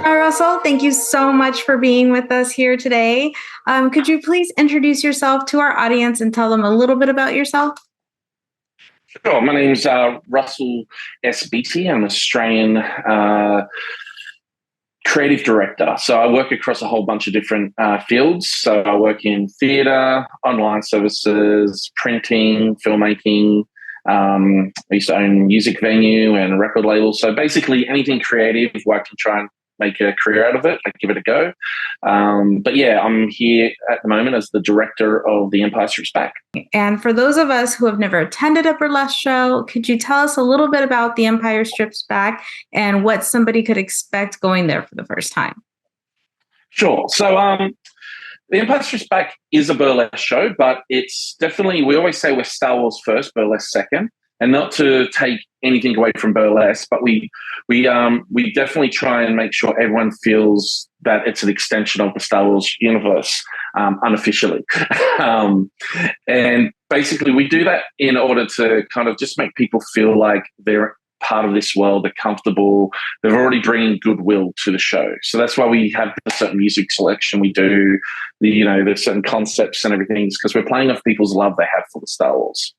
Hi, Russell. Thank you so much for being with us here today. Could you please introduce yourself to our audience and tell them a little bit about yourself? Sure. My name's Russall S. Beattie. I'm an Australian creative director. So I work across a whole bunch of different fields. So I work in theatre, online services, printing, filmmaking. I used to own a music venue and a record label. So basically anything creative where I can try and make a career out of it, I give it a go. But yeah, I'm here at the moment as the director of The Empire Strikes Back. And for those of us who have never attended a burlesque show, could you tell us a little bit about The Empire Strikes Back and what somebody could expect going there for the first time? Sure. So The Empire Strikes Back is a burlesque show, but it's definitely, we always say we're Star Wars first, burlesque second. And not to take anything away from burlesque, but we definitely try and make sure everyone feels that it's an extension of the Star Wars universe, unofficially. And basically, we do that in order to kind of just make people feel like they're part of this world, they're comfortable, they're already bringing goodwill to the show. So that's why we have a certain music selection we do, there's certain concepts and everything, because we're playing off people's love they have for the Star Wars.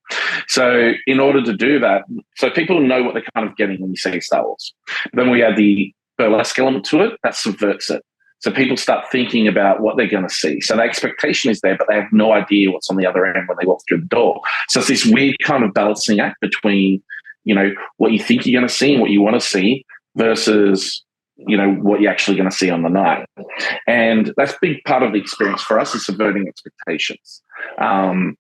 So in order to do that, so people know what they're kind of getting when you say Star Wars. Then we add the burlesque element to it, that subverts it. So people start thinking about what they're going to see. So the expectation is there, but they have no idea what's on the other end when they walk through the door. So it's this weird kind of balancing act between what you think you're going to see and what you want to see versus, what you're actually going to see on the night. And that's a big part of the experience for us is subverting expectations. And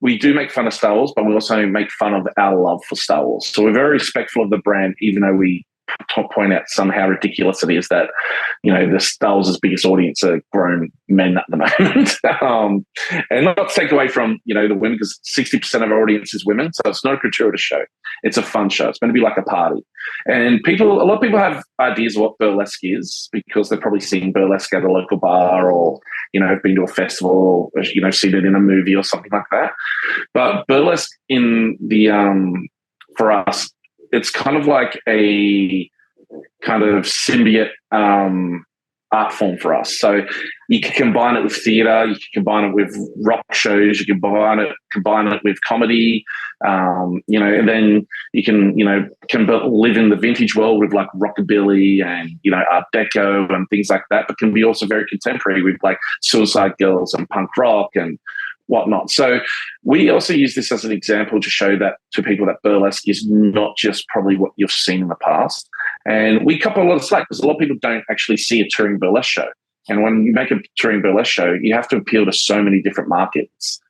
we do make fun of Star Wars, but we also make fun of our love for Star Wars. So we're very respectful of the brand, even though we point out somehow ridiculous it is that the Star Wars' biggest audience are grown men at the moment. And not to take away from the women, because 60% of our audience is women, so it's not a gratuitous show. It's a fun show. It's going to be like a party. And a lot of people have ideas of what burlesque is because they've probably seen burlesque at a local bar or have been to a festival or seen it in a movie or something like that. But burlesque for us, it's kind of like a kind of symbiote art form for us. So you can combine it with theatre, you can combine it with rock shows, you can combine it with comedy, and then you can live in the vintage world with like rockabilly and Art Deco and things like that, but can be also very contemporary with like Suicide Girls and punk rock and whatnot. So we also use this as an example to show that to people that burlesque is not just probably what you've seen in the past. And we couple a lot of slack because a lot of people don't actually see a touring burlesque show. And when you make a touring burlesque show, you have to appeal to so many different markets,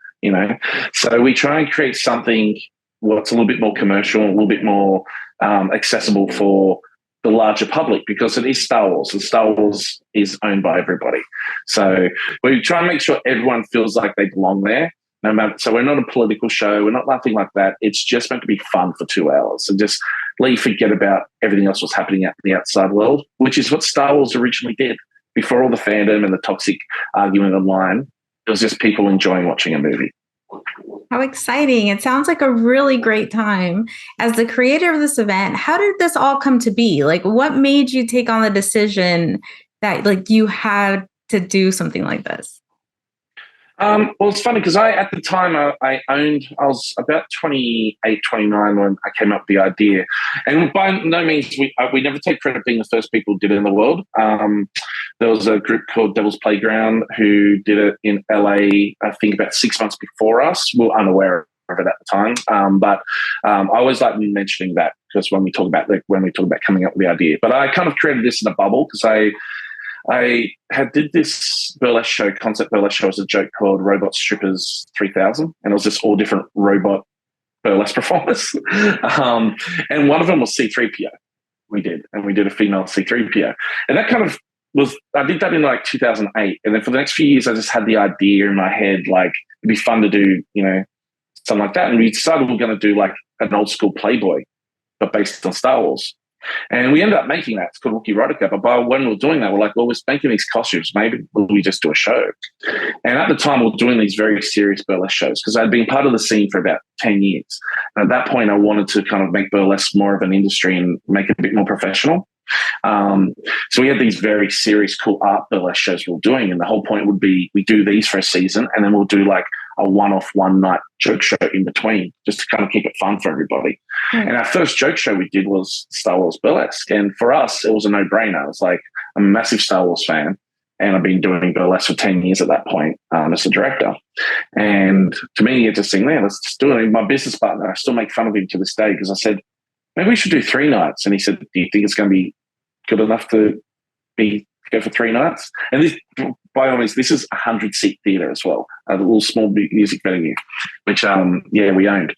So we try and create something what's a little bit more commercial, a little bit more accessible for the larger public because it is Star Wars and Star Wars is owned by everybody. So we try and make sure everyone feels like they belong there. No matter, so we're not a political show. We're not nothing like that. It's just meant to be fun for 2 hours and just let you forget about everything else that's happening out in the outside world, which is what Star Wars originally did. Before all the fandom and the toxic argument online, it was just people enjoying watching a movie. How exciting. It sounds like a really great time. As the creator of this event, how did this all come to be? Like, what made you take on the decision that you had to do something like this? Well, it's funny because at the time I was about 28, 29 when I came up with the idea. And by no means, we never take credit being the first people who did it in the world. There was a group called Devil's Playground who did it in LA, I think about 6 months before us. We were unaware of it at the time. But I always like mentioning that because when we talk about coming up with the idea. But I kind of created this in a bubble because I did this concept burlesque show as a joke called Robot Strippers 3000, and it was just all different robot burlesque performers. And one of them was C-3PO. We did a female C-3PO. And that kind of I did that in like 2008. And then for the next few years, I just had the idea in my head, like it'd be fun to do, something like that. And we decided we were going to do like an old school Playboy, but based on Star Wars. And we ended up making that. It's called Wookiee Erotica. But when we were doing that, we're like, well, we're making these costumes. Maybe we just do a show. And at the time, we were doing these very serious burlesque shows because I'd been part of the scene for about 10 years. And at that point, I wanted to kind of make burlesque more of an industry and make it a bit more professional. So we had these very serious, cool art burlesque shows we were doing, and the whole point would be we do these for a season, and then we'll do like a one-off one-night joke show in between, just to kind of keep it fun for everybody. And our first joke show we did was Star Wars Burlesque, and for us, it was a no-brainer. It was like, I'm a massive Star Wars fan, and I've been doing burlesque for 10 years at that point as a director. And to me, it just seemed, man, let's just do it. And my business partner, I still make fun of him to this day because I said, maybe we should do 3 nights. And he said, do you think it's going to be good enough to go for 3 nights? And this, by all means, this is a 100-seat theatre as well, a little small music venue, which, we owned.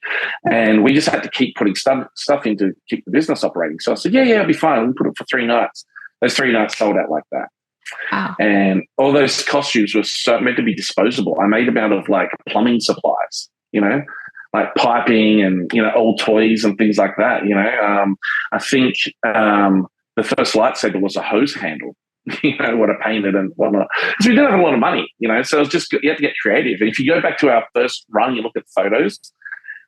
And we just had to keep putting stuff in to keep the business operating. So I said, yeah, it'll be fine. We'll put it for 3 nights. Those 3 nights sold out like that. Wow. And all those costumes were meant to be disposable. I made them out of like plumbing supplies, like piping and, old toys and things like that. I think the first lightsaber was a hose handle, what I painted and whatnot. So we didn't have a lot of money, so it was just, you have to get creative. And if you go back to our first run, you look at photos,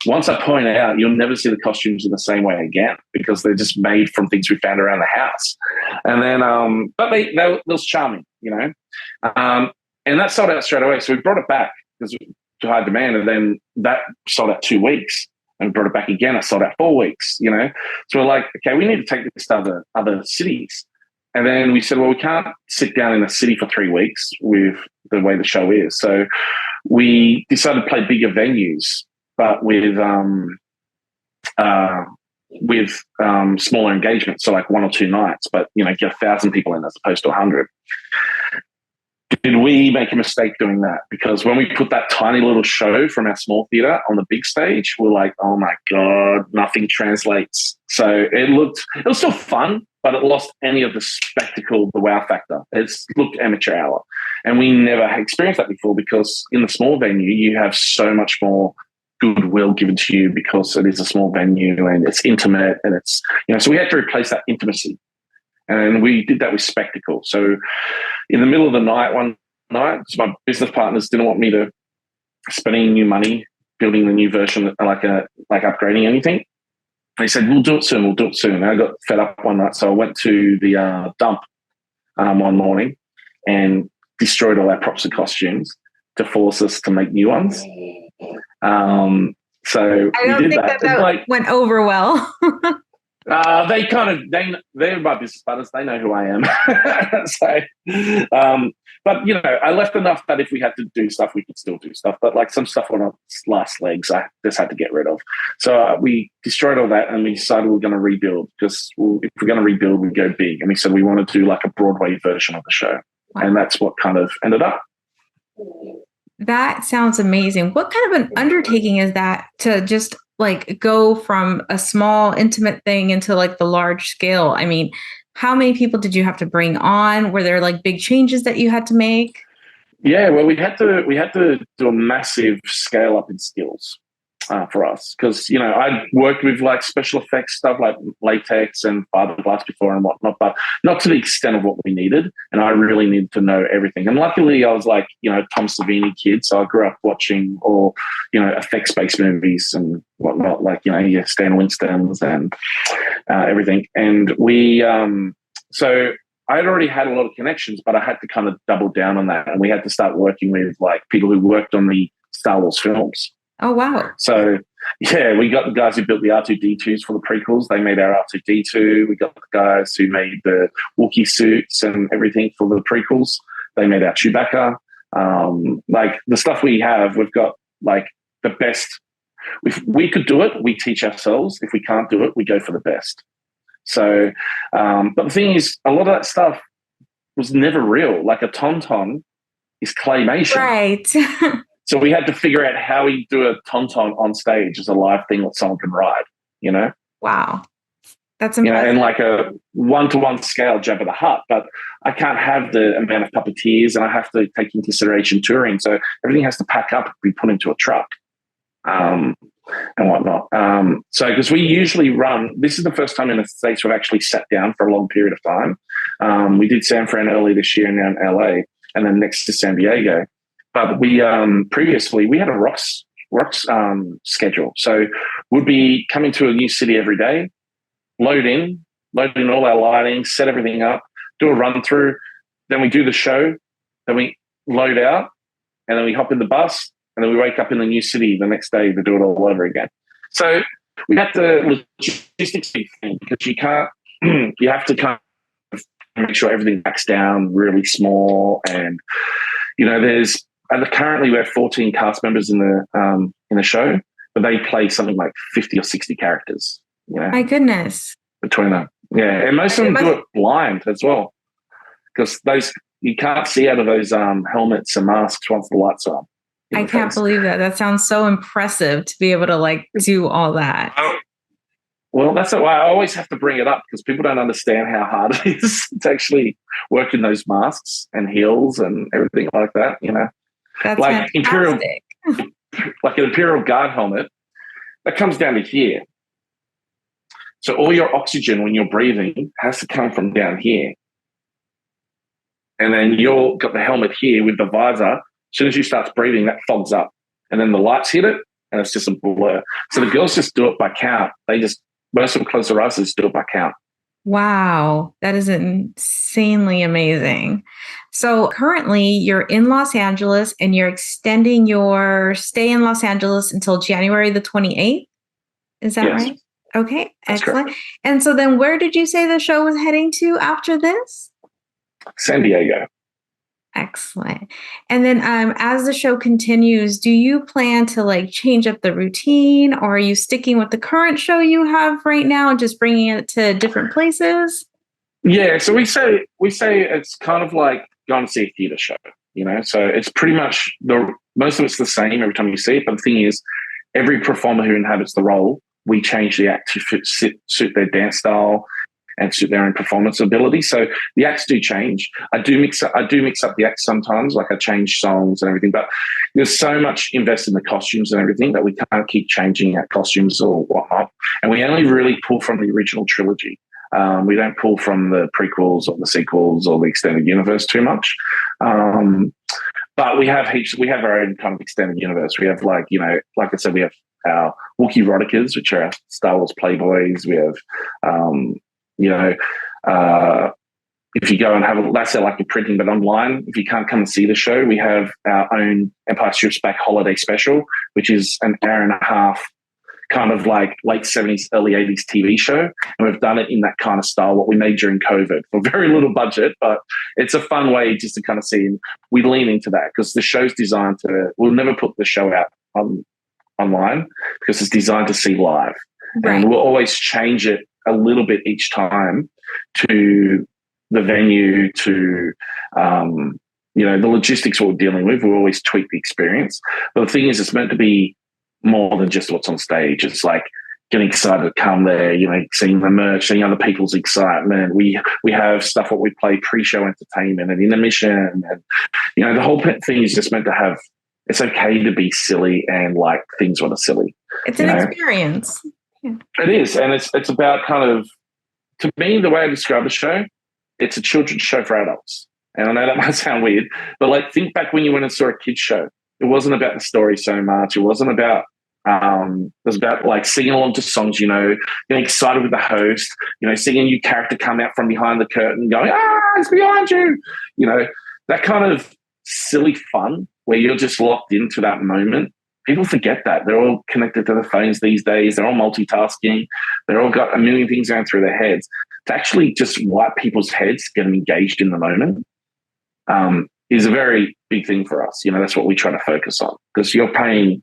once I point out, you'll never see the costumes in the same way again because they're just made from things we found around the house. And then, but they was charming, and that sold out straight away. So we brought it back because to high demand, and then that sold out 2 weeks, and we brought it back again. It sold out 4 weeks, So we're like, okay, we need to take this to other cities. And then we said, well, we can't sit down in a city for 3 weeks with the way the show is. So we decided to play bigger venues, but with smaller engagements, so like 1 or 2 nights, but get 1,000 people in as opposed to 100. Did we make a mistake doing that? Because when we put that tiny little show from our small theatre on the big stage, we're like, oh my God, nothing translates. So it was still fun, but it lost any of the spectacle, the wow factor. It looked amateur hour. And we never had experienced that before because in the small venue, you have so much more goodwill given to you because it is a small venue and it's intimate and it's, so we had to replace that intimacy. And we did that with spectacle. So in the middle of the night, one night, so my business partners didn't want me to spend any new money building the new version, like upgrading anything. They said, we'll do it soon. And I got fed up one night. So I went to the dump one morning and destroyed all our props and costumes to force us to make new ones. So I don't think that went over well. They're my business partners. They know who I am. But I left enough that if we had to do stuff, we could still do stuff. But like some stuff on its last legs, I just had to get rid of. So we destroyed all that and we decided we were going to rebuild because if we're going to rebuild, we go big. And we said we want to do like a Broadway version of the show. Wow. And that's what kind of ended up. That sounds amazing. What kind of an undertaking is that to just like go from a small intimate thing into like the large scale? I mean, how many people did you have to bring on? Were there like big changes that you had to make? Yeah, well, we had to do a massive scale up in skills for us because I'd worked with like special effects stuff like latex and fiberglass before and whatnot, but not to the extent of what we needed. And I really needed to know everything. And luckily, I was like Tom Savini kid, so I grew up watching all effects-based movies and whatnot, like Stan Winston's and everything. And we so I'd already had a lot of connections, but I had to kind of double down on that, and we had to start working with like people who worked on the Star Wars films. Oh, wow. So, yeah, we got the guys who built the R2-D2s for the prequels. They made our R2-D2. We got the guys who made the Wookiee suits and everything for the prequels. They made our Chewbacca. Like the stuff we have, we've got like the best. If we could do it, we teach ourselves. If we can't do it, we go for the best. So, but the thing is, a lot of that stuff was never real. Like a Tauntaun is claymation. Right. So we had to figure out how we do a Tauntaun on stage as a live thing that someone can ride, Wow. That's impressive. And like a one-to-one scale Jabba the Hutt, but I can't have the amount of puppeteers and I have to take into consideration touring. So everything has to pack up and be put into a truck and whatnot. So because we usually this is the first time in the States we've actually sat down for a long period of time. We did San Fran early this year and now in LA and then next to San Diego. But we previously we had a rocks schedule, so we'd be coming to a new city every day, load in, load in all our lighting, set everything up, do a run through. Then we do the show. Then we load out, and then we hop in the bus, and then we wake up in the new city the next day to do it all over again. So we have to logistics big thing because you can't. You have to kind of make sure everything backs down really small, and there's currently we have 14 cast members in the show, but they play something like 50 or 60 characters. My goodness. Between them, yeah, and most of them do it blind as well because you can't see out of those helmets and masks once the lights are on. I can't believe that. That sounds so impressive to be able to do all that. Well, that's why I always have to bring it up because people don't understand how hard it is to actually work in those masks and heels and everything like that. That's like fantastic. Like an Imperial Guard helmet that comes down to here. So all your oxygen when you're breathing has to come from down here. And then you've got the helmet here with the visor. As soon as you start breathing, that fogs up. And then the lights hit it, and it's just a blur. So the girls just do it by count. Most of them close their eyes and just do it by count. Wow, that is insanely amazing. So currently you're in Los Angeles, and you're extending your stay in Los Angeles until January the 28th. Is that right? Okay, That's excellent. correct. And so then where did you say the show was heading to after this? San Diego. Excellent. And then as the show continues, do you plan to change up the routine, or are you sticking with the current show you have right now and just bringing it to different places? Yeah, so we say it's kind of like going to see a theatre show, So it's pretty much most of it's the same every time you see it. But the thing is, every performer who inhabits the role, we change the act to suit their dance style and suit their own performance ability. So the acts do change. I do mix up the acts sometimes, I change songs and everything, but there's so much invested in the costumes and everything that we can't keep changing our costumes or whatnot. And we only really pull from the original trilogy. We don't pull from the prequels or the sequels or the extended universe too much. But we have our own kind of extended universe. We have like I said, we have our Wookiee Eroticas, which are our Star Wars Playboys. We have, if you go and have that's like the printing, but online, if you can't come and see the show, we have our own Empire Strikes Back holiday special, which is an hour and a half, kind of like late 70s, early 80s TV show. And we've done it in that kind of style, what we made during COVID for very little budget, but it's a fun way just to kind of see. We lean into that because the show's designed we'll never put the show out online because it's designed to see live. Right. And we'll always change it a little bit each time to the venue, to the logistics we're dealing with. We'll always tweak the experience. But the thing is, it's meant to be more than just what's on stage. It's like getting excited to come there, seeing the merch, seeing other people's excitement. We have stuff what we play pre-show entertainment and intermission, and the whole thing is just meant to have. It's okay to be silly and like things what are silly. It's an experience. Yeah. It is, and it's about kind of, to me, the way I describe the show, it's a children's show for adults. And I know that might sound weird, but think back when you went and saw a kids show. It wasn't about the story so much. It wasn't about. It was about singing along to songs, getting excited with the host, seeing a new character come out from behind the curtain, going, it's behind you, that kind of silly fun where you're just locked into that moment. People forget that. They're all connected to their phones these days. They're all multitasking. They're all got a million things going through their heads. To actually just wipe people's heads, get them engaged in the moment, is a very big thing for us. That's what we try to focus on because you're paying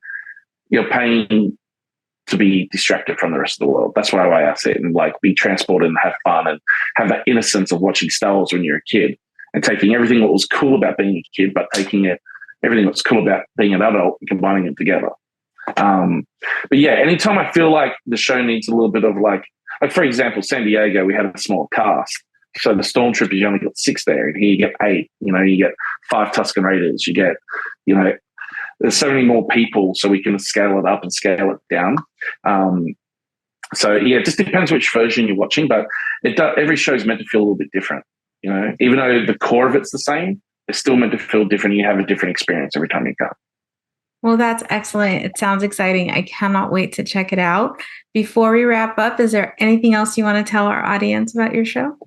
to be distracted from the rest of the world. That's why I say it, and be transported and have fun and have that innocence of watching Star Wars when you're a kid and taking everything that was cool about being a kid, but taking everything that's cool about being an adult and combining it together. But yeah, anytime I feel like the show needs a little bit of for example, San Diego, we had a small cast. So the Stormtroopers, you only got 6 there, and here you get 8. You get 5 Tusken Raiders. You get, there's so many more people, so we can scale it up and scale it down. So yeah, it just depends which version you're watching, but every show is meant to feel a little bit different. Even though the core of it's the same, it's still meant to feel different. You have a different experience every time you come. Well, that's excellent. It sounds exciting. I cannot wait to check it out. Before we wrap up, is there anything else you want to tell our audience about your show?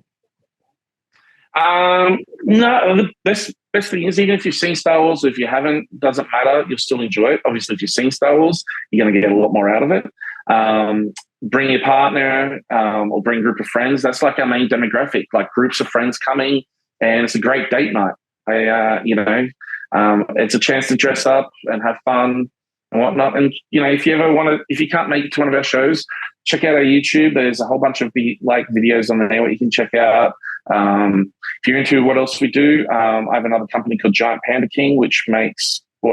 No, the best thing is, even if you've seen Star Wars, if you haven't, doesn't matter. You'll still enjoy it. Obviously, if you've seen Star Wars, you're going to get a lot more out of it. Bring your partner or bring a group of friends. That's like our main demographic, like groups of friends coming, and it's a great date night. It's a chance to dress up and have fun and whatnot. And if you ever want to, if you can't make it to one of our shows, check out our YouTube. There's a whole bunch of videos on there what you can check out. If you're into what else we do, I have another company called Giant Panda King, which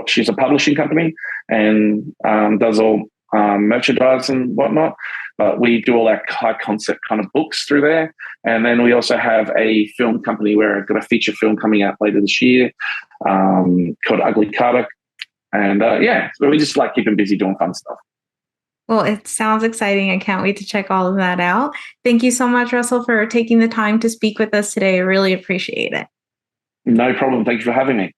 she's a publishing company and does all merchandise and whatnot. But we do all our high concept kind of books through there. And then we also have a film company where I've got a feature film coming out later this year called Ugly Carter. And so we just like keeping busy doing fun stuff. Well, it sounds exciting. I can't wait to check all of that out. Thank you so much, Russell, for taking the time to speak with us today. I really appreciate it. No problem. Thank you for having me.